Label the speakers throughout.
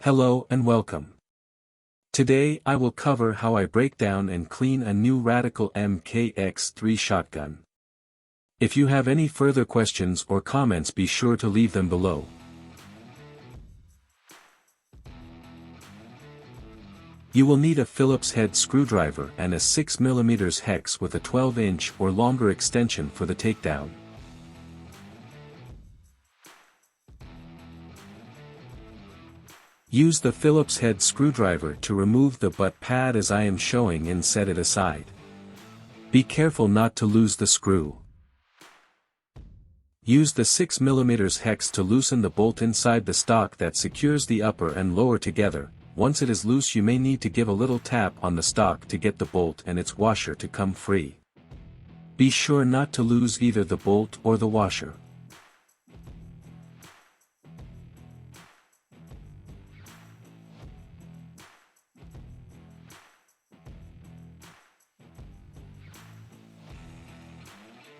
Speaker 1: Hello and welcome. Today I will cover how I break down and clean a new Radikal MKX 3 shotgun. If you have any further questions or comments, be sure to leave them below. You will need a Phillips head screwdriver and a 6mm hex with a 12-inch or longer extension for the takedown. Use the Phillips head screwdriver to remove the butt pad as I am showing and set it aside. Be careful not to lose the screw. Use the 6mm hex to loosen the bolt inside the stock that secures the upper and lower together. Once it is loose, you may need to give a little tap on the stock to get the bolt and its washer to come free. Be sure not to lose either the bolt or the washer.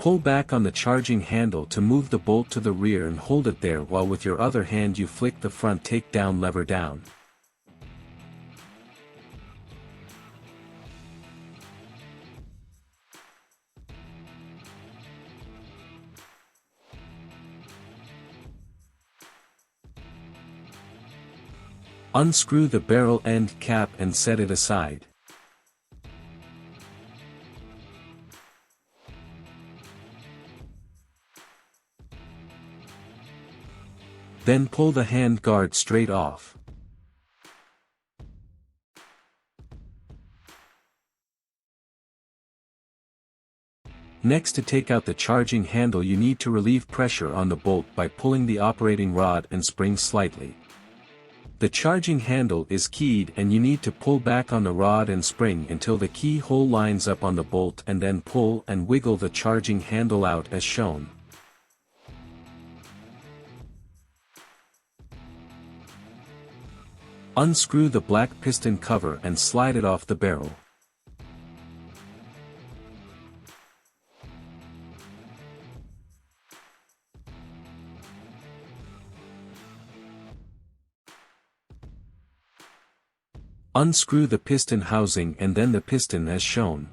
Speaker 1: Pull back on the charging handle to move the bolt to the rear and hold it there while with your other hand you flick the front takedown lever down. Unscrew the barrel end cap and set it aside. Then pull the hand guard straight off. Next, to take out the charging handle, you need to relieve pressure on the bolt by pulling the operating rod and spring slightly. The charging handle is keyed and you need to pull back on the rod and spring until the keyhole lines up on the bolt, and then pull and wiggle the charging handle out as shown. Unscrew the black piston cover and slide it off the barrel. Unscrew the piston housing and then the piston as shown.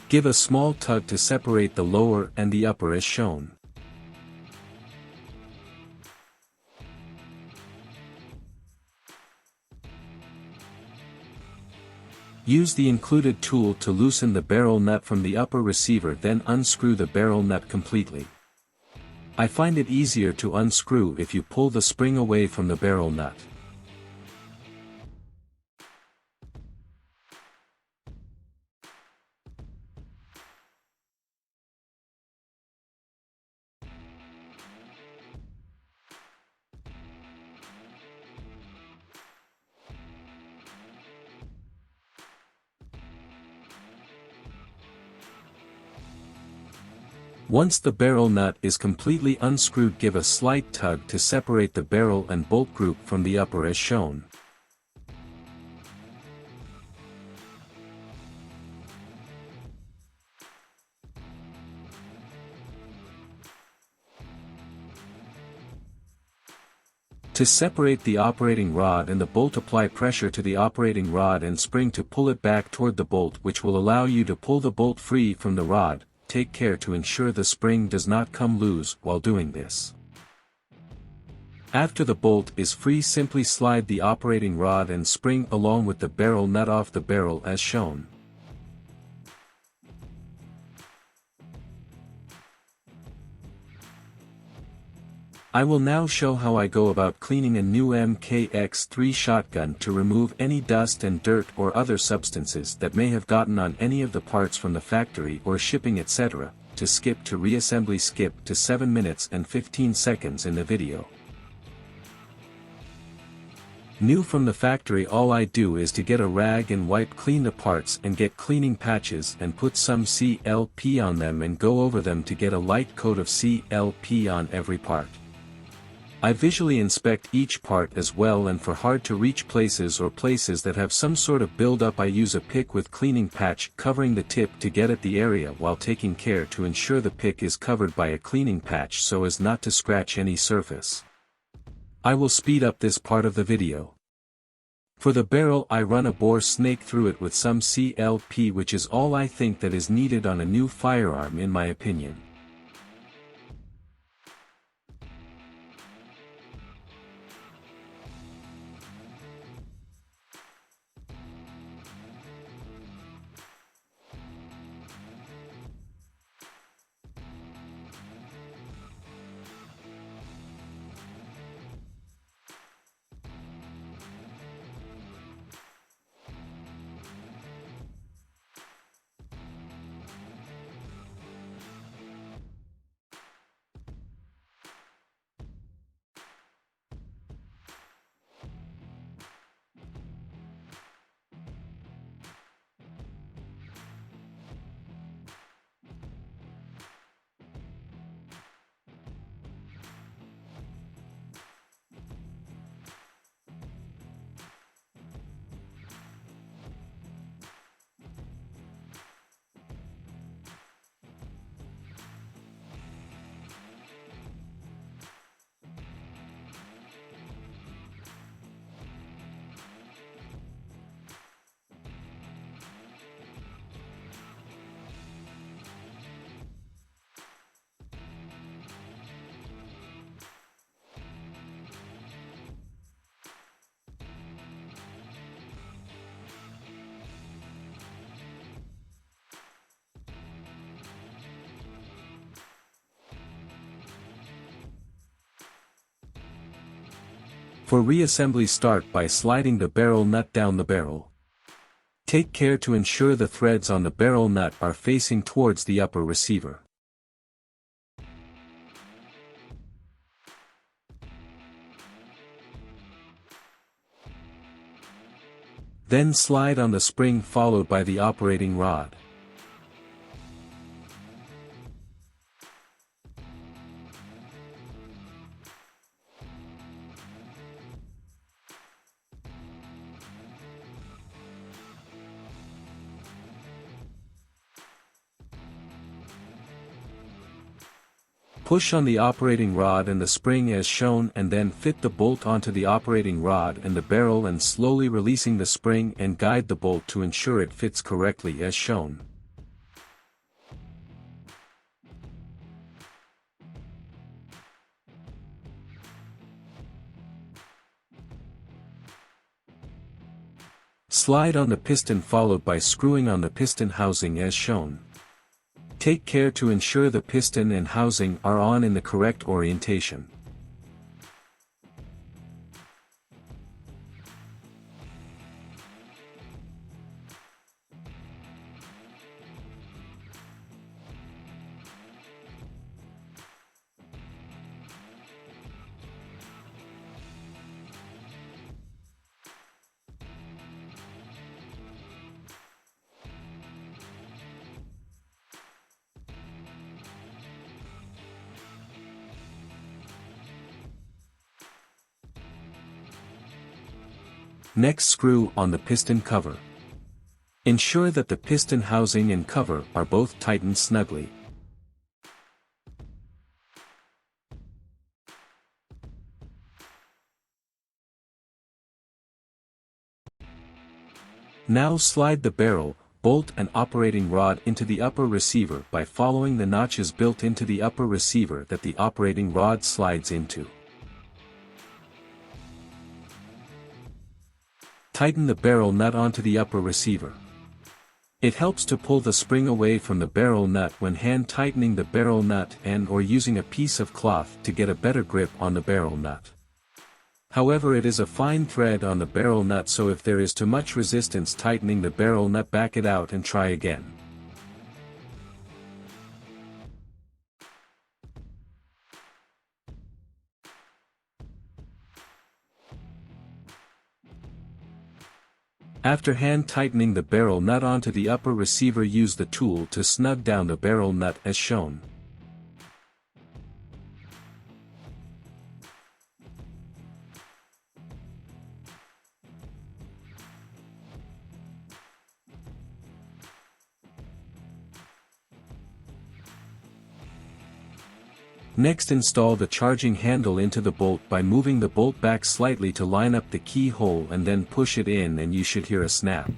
Speaker 1: Give a small tug to separate the lower and the upper as shown. Use the included tool to loosen the barrel nut from the upper receiver, then unscrew the barrel nut completely. I find it easier to unscrew if you pull the spring away from the barrel nut. Once the barrel nut is completely unscrewed, give a slight tug to separate the barrel and bolt group from the upper as shown. To separate the operating rod and the bolt, apply pressure to the operating rod and spring to pull it back toward the bolt, which will allow you to pull the bolt free from the rod. Take care to ensure the spring does not come loose while doing this. After the bolt is free, simply slide the operating rod and spring along with the barrel nut off the barrel as shown. I will now show how I go about cleaning a new MKX 3 shotgun to remove any dust and dirt or other substances that may have gotten on any of the parts from the factory or shipping, etc. to skip to reassembly skip to 7 minutes and 15 seconds in the video. New from the factory, all I do is to get a rag and wipe clean the parts and get cleaning patches and put some CLP on them and go over them to get a light coat of CLP on every part. I visually inspect each part as well, and for hard to reach places or places that have some sort of build-up I use a pick with cleaning patch covering the tip to get at the area while taking care to ensure the pick is covered by a cleaning patch so as not to scratch any surface. I will speed up this part of the video. For the barrel I run a bore snake through it with some CLP, which is all I think that is needed on a new firearm in my opinion. For reassembly, start by sliding the barrel nut down the barrel. Take care to ensure the threads on the barrel nut are facing towards the upper receiver. Then slide on the spring followed by the operating rod. Push on the operating rod and the spring as shown, and then fit the bolt onto the operating rod and the barrel, and slowly releasing the spring and guide the bolt to ensure it fits correctly as shown. Slide on the piston followed by screwing on the piston housing as shown. Take care to ensure the piston and housing are on in the correct orientation. Next, screw on the piston cover. Ensure that the piston housing and cover are both tightened snugly. Now slide the barrel, bolt and operating rod into the upper receiver by following the notches built into the upper receiver that the operating rod slides into. Tighten the barrel nut onto the upper receiver. It helps to pull the spring away from the barrel nut when hand tightening the barrel nut and/or using a piece of cloth to get a better grip on the barrel nut. However, it is a fine thread on the barrel nut, so if there is too much resistance tightening the barrel nut, back it out and try again. After hand tightening the barrel nut onto the upper receiver, use the tool to snug down the barrel nut as shown. Next, install the charging handle into the bolt by moving the bolt back slightly to line up the keyhole, and then push it in and you should hear a snap.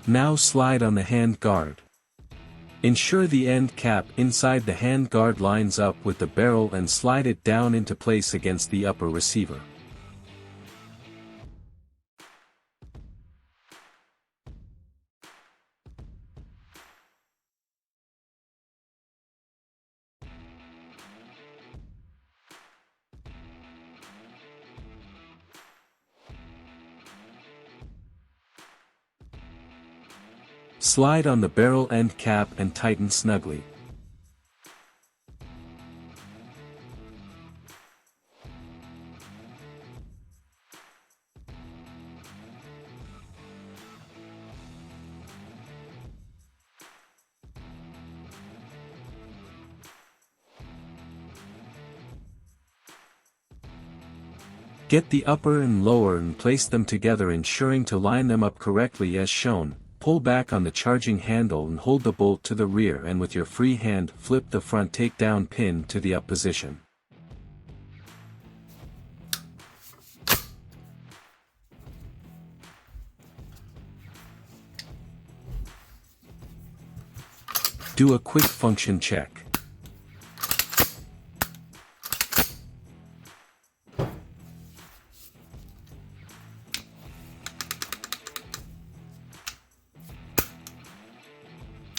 Speaker 1: Now slide on the hand guard. Ensure the end cap inside the hand guard lines up with the barrel and slide it down into place against the upper receiver. Slide on the barrel end cap and tighten snugly. Get the upper and lower and place them together, ensuring to line them up correctly as shown. Pull back on the charging handle and hold the bolt to the rear, and with your free hand flip the front takedown pin to the up position. Do a quick function check.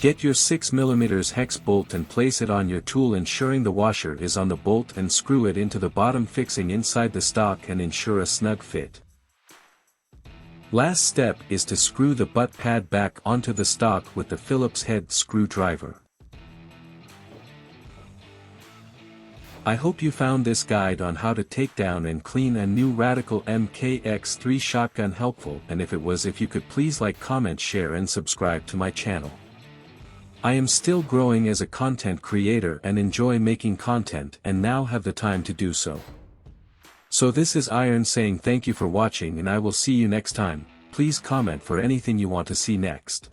Speaker 1: Get your 6mm hex bolt and place it on your tool, ensuring the washer is on the bolt, and screw it into the bottom fixing inside the stock and ensure a snug fit. Last step is to screw the butt pad back onto the stock with the Phillips head screwdriver. I hope you found this guide on how to take down and clean a new Radikal MKX 3 shotgun helpful, and if you could please like, comment, share and subscribe to my channel. I am still growing as a content creator and enjoy making content, and now have the time to do so. So this is Iron saying thank you for watching, and I will see you next time. Please comment for anything you want to see next.